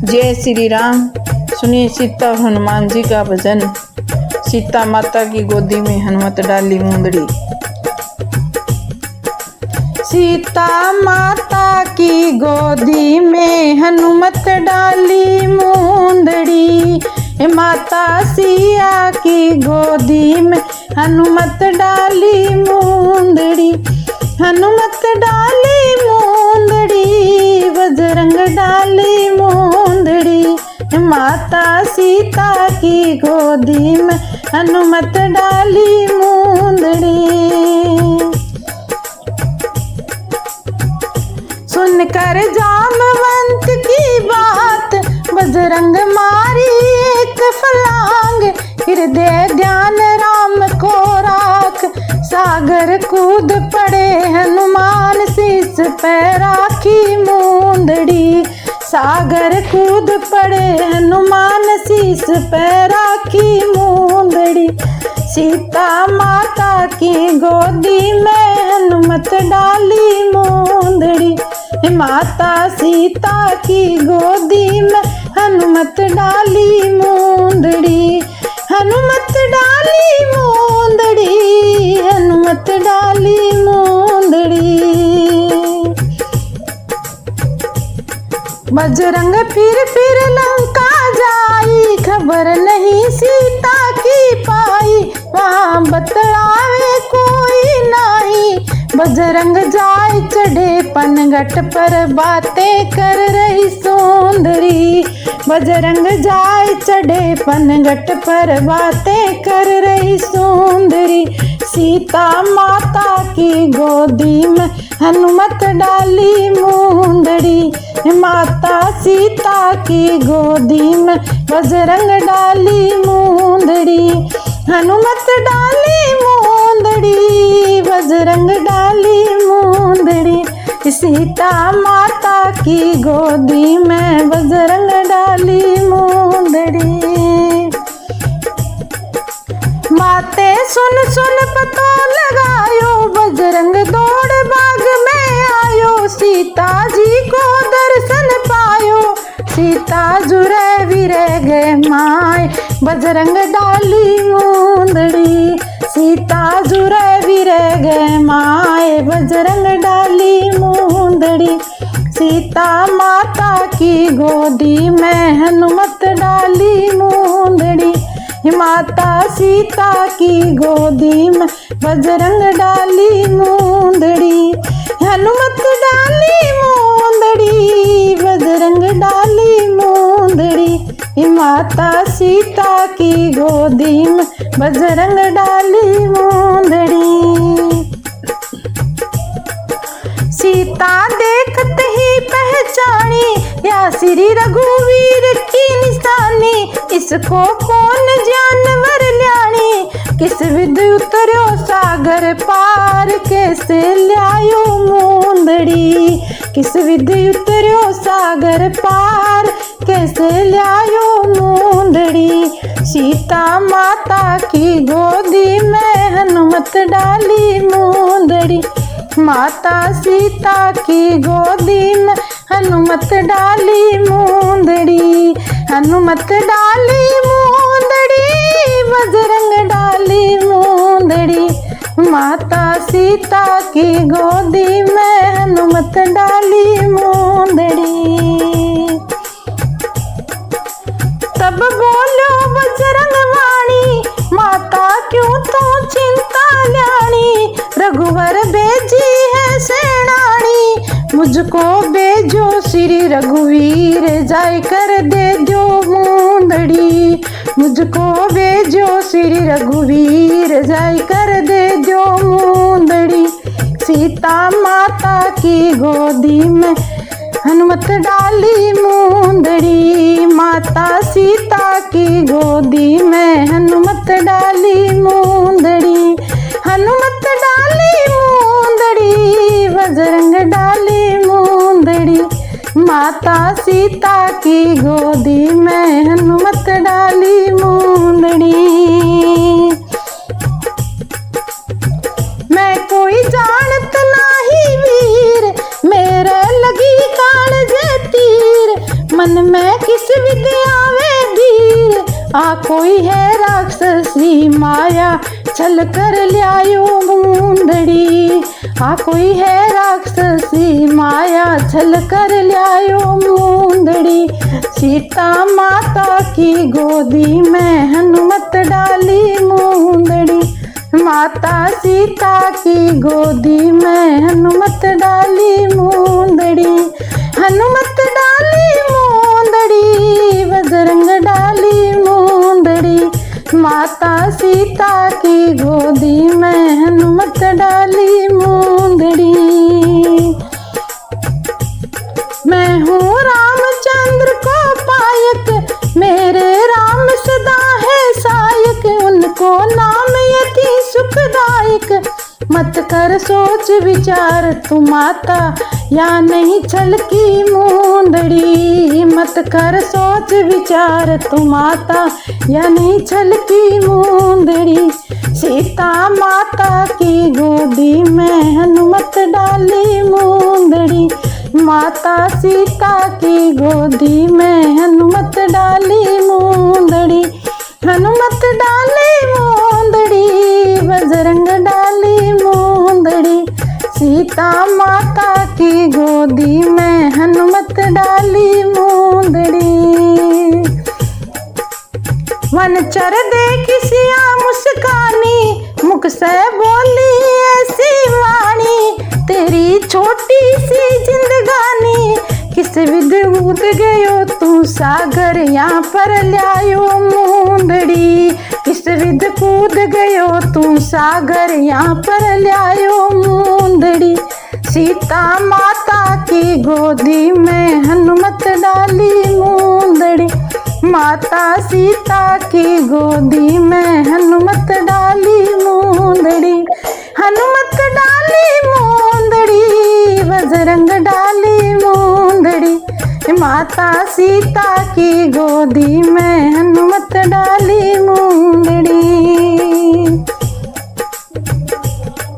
जय श्री राम। सुनिए सीता हनुमान जी का भजन। सीता माता की गोदी में हनुमत डाली मुंदड़ी। सीता माता की गोदी में हनुमत डाली मुंदड़ी। माता सिया की गोदी में हनुमत डाली मुंदड़ी। हनुमत डाली मुंदड़ी, बजरंग डाली मुंदड़ी। माता सीता की गोदी में हनुमत डाली मुंदड़ी। सुनकर जामवंत की बात, बजरंग मारी एक फलांग। हृदय ध्यान राम को राख, सागर कूद पड़े हनुमान शीस पे राखी मुंदड़ी। सागर कूद पड़े हनुमान शीस पे राखी मुंदड़ी। सीता माता की गोदी में हनुमत डाली मुंदड़ी। माता सीता की गोदी में हनुमत डाली मुंदड़ी। हनुमत डाली मुंदड़ी, हनुमत डाली मुंदड़ी। बजरंग फिर लंका जाई, खबर नहीं सीता की पाई। वहाँ बतलावे कोई नहीं, बजरंग जाए चढ़े पनघट पर बातें कर रही सुंदरी। बजरंग जाए चढ़े पनघट पर बातें कर रही सुंदरी। सीता माता की गोदी में हनुमत डाली मुंदड़ी। माता सीता की गोदी में बजरंग डाली मुंदड़ी। हनुमत डाली मुंदड़ी, बजरंग डाली मुंदड़ी। सीता माता की गोदी में बजरंग डाली मुंदड़ी। बातें सुन सुन पता लगायो, बजरंग दौड़ बाग में आयो। सीता जी को दर्शन पायो, सीता जुरे विरे गए माय। बजरंग डाली मुंदड़ी, सीता जुरे विरे गए माय। बजरंग डाली मुंदड़ी। सीता माता की गोदी में हनुमत डाली मुंदड़ी। माता सीता की गोदी में बजरंग डाली मुंदड़ी। हनुमत डाली मुंदड़ी, बजरंग डाली मुंदड़ी। माता सीता की गोदी में बजरंग डाली मुंदड़ी। सीता देखते ही पहचानी, या श्री रघुवीर की निशानी। इसको कौन जानवर ल्याणी, किस विध उतरो सागर पार। कैसे ल्यायो मुंदड़ी, किस विध उतरो सागर पार। कैसे ल्यायो मुंदड़ी। सीता माता की गोदी में हनुमत डाली मुंदड़ी। माता सीता की गोदी में हनुमत डाली मुंदड़ी। हनुमत डाली मुंदड़ी, बजरंग डाली मुंदड़ी। माता सीता की गोदी में हनुमत डाली मुंदड़ी। तब बोलो बजरंग वाणी, माता क्यों तो चिंता ल्याणी। रघुवर भेजी है सेनानी, मुझको भेजो श्री रघुवीर। जाय कर दे दो मुंदड़ी, मुझको भेजो श्री रघुवीर। जाय कर दे दो मुंदड़ी। सीता माता की गोदी में हनुमत डाली मुंदड़ी। माता सीता की गोदी में हनुमत डाली मुंदड़ी। हनुमत डाली मुंदड़ी, बजरंग डाली मुंदड़ी। माता सीता की गोदी में हनुमत डाली मुंदड़ी। मैं कोई जानत नाही वीर, मेरे लगी काल जे तीर। मन में किस विद्या वे धीर, आ कोई है राक्षसी माया छल कर ल्यायो मूंदड़ी। आ कोई है राक्षसी माया छल कर ल्यायो मूंदड़ी। सीता माता की गोदी में हनुमत डाली मूंदड़ी। माता सीता की गोदी में हनुमत डाली मूंदड़ी। हनुमत डाली मूंदड़ी, बजरंग डाली मूंदड़ी। माता सीता की गोदी में हनुमत डाली मूंदड़ी। मैं हूँ रामचंद्र को पायक, मेरे राम सदा है सायक। उनको नाम यति सुखदायक, मत कर सोच विचार तू माता या नहीं छल की मूंदड़ी। मत कर सोच विचार तू माता या नहीं छल की मूंदड़ी। सीता माता की गोदी में हनुमत डाली मूंदड़ी। माता सीता की गोदी में हनुमत डाली मूंदड़ी। हनुमत डाली मूंदड़ी, बजरंग डाली मूंदड़ी। सीता माता की गोदी में हनुमत डाली मूंदड़ी। वनचर देख सिया मुस्कानी, मुख से बोली ऐसी वाणी। तेरी छोटी सी जिंदगानी, किस विध कूद गयो तू सागर यहाँ पर ल्यायो मूंदड़ी। किस विध कूद गयो तू सागर यहाँ पर ल्यायो मूंदड़ी। सीता माता की गोदी में हनुमत डाली मूंदड़ी। माता सीता की गोदी में हनुमत डाली मूंदड़ी। हनुमत डाली मूंदड़ी, बजरंग डाली मूंदड़ी। माता सीता की गोदी में हनुमत डाली मूंदड़ी।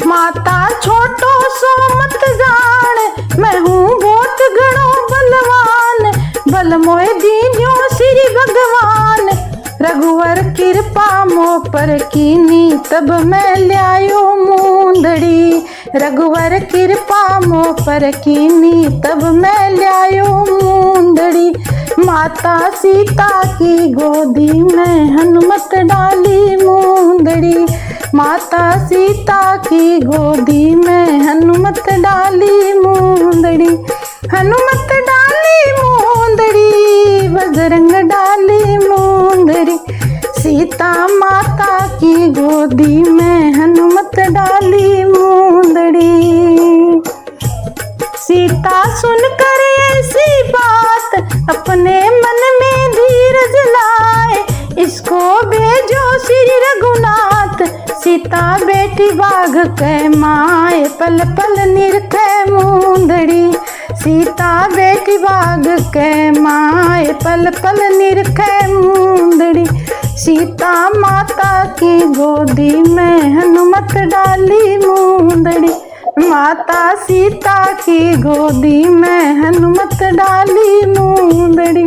माता छोटो सो मत जान, मैं हूँ बहुत घणो बलवान। बल मोए दीन्यो श्री भगवान, रघुवर कृपा मो पर कीनी तब मैं ल्यायो मूंदड़ी। रघुवर कृपा मो पर कीनी तब मैं ल्यायो मूंदड़ी। माता सीता की गोदी में हनुमत डाली मूंदड़ी। माता सीता की गोदी में हनुमत डाली मूंदड़ी। हनुमत डाली मूंदड़ी, बजरंग डाली मूंदड़ी। सीता माता की गोदी में हनुमत डाली मूंदड़ी। सीता सुनकर ऐसी बात अपने मन में धीरज लाए। इसको भेजो श्री रघुनाथ, सीता बेटी बाघ के माए। पल पल निरखे मूंदड़ी, सीता बेटी बाघ के माए। पल पल निरखे मूंदड़ी। सीता माता की गोदी में हनुमत डाली मूंदड़ी। माता सीता की गोदी में हनुमत डाली मूंदड़ी।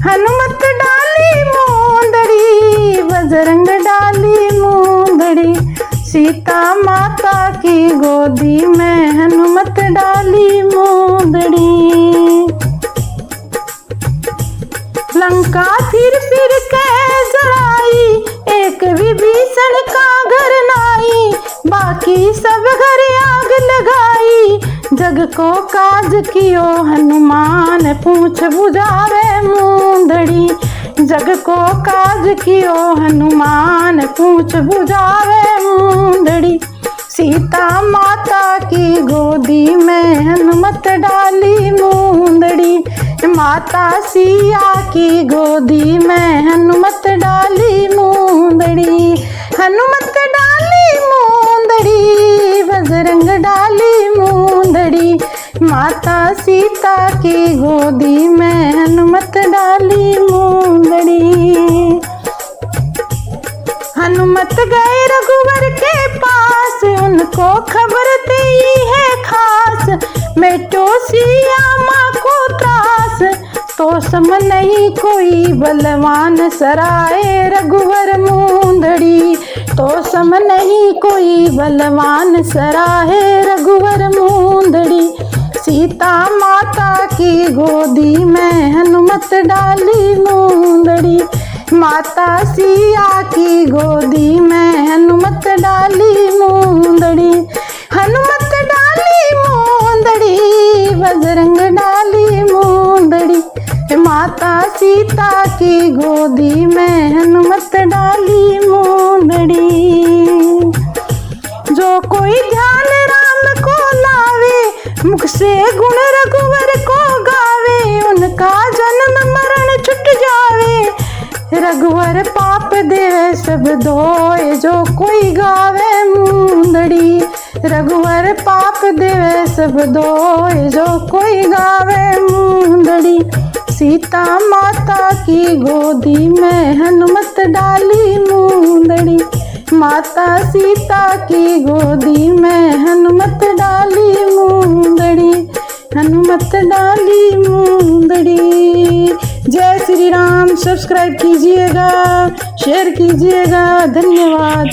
हनुमत डाली मूंदड़ी, बजरंग डाली मूंदड़ी। सीता माता की गोदी में हनुमत डाली मूंदड़ी। लंका फिर के जलाई, एक विभीषण का घर नाई। बाकी सब घर आग लगाई, जग को काज कियो हनुमान। पूछ बुझावे मूंदड़ी, जग को काज कियो हनुमान। पूछ बुझावे मूंदड़ी। सीता माता की गोदी में हनुमत डाली मूंदड़ी। माता सिया की गोदी में हनुमत डाली मूंदड़ी। हनुमत डाली मूंदड़ी, बजरंग डाली मूंदड़ी। माता सीता की गोदी में हनुमत डाली मूंदड़ी। हनुमत गए रघुवर के पास, उनको खबर दी है खास। मेटो सिया माँ को त्रास, तो सम नहीं कोई बलवान सराय रघुवर मूंदड़ी। तो सम नहीं कोई बलवान सराहे रघुवर मूंदड़ी। सीता माता की गोदी में हनुमत डाली मूंदड़ी। माता सिया की गोदी में हनुमत डाली मूंदड़ी। हनुमत डाली मूंदड़ी बजरंग डाली मूंदड़ी। माता सीता की गोदी में हनुमत डाली मूंदड़ी। जो कोई ध्यान राम को लावे मुख से गुण रघुवर को गावे। उनका जन्म मरण छुट जावे रघुवर पाप देवे सब धोए। जो कोई गावे मूंदड़ी रघुवर पाप देवे सब धोए। जो कोई गावे मूंदड़ी। सीता माता की गोदी में हनुमत डाली मूंदड़ी। माता सीता की गोदी में हनुमत डाली मूंदड़ी। हनुमत डाली मूंदड़ी। जय श्री राम। सब्सक्राइब कीजिएगा, शेयर कीजिएगा। धन्यवाद।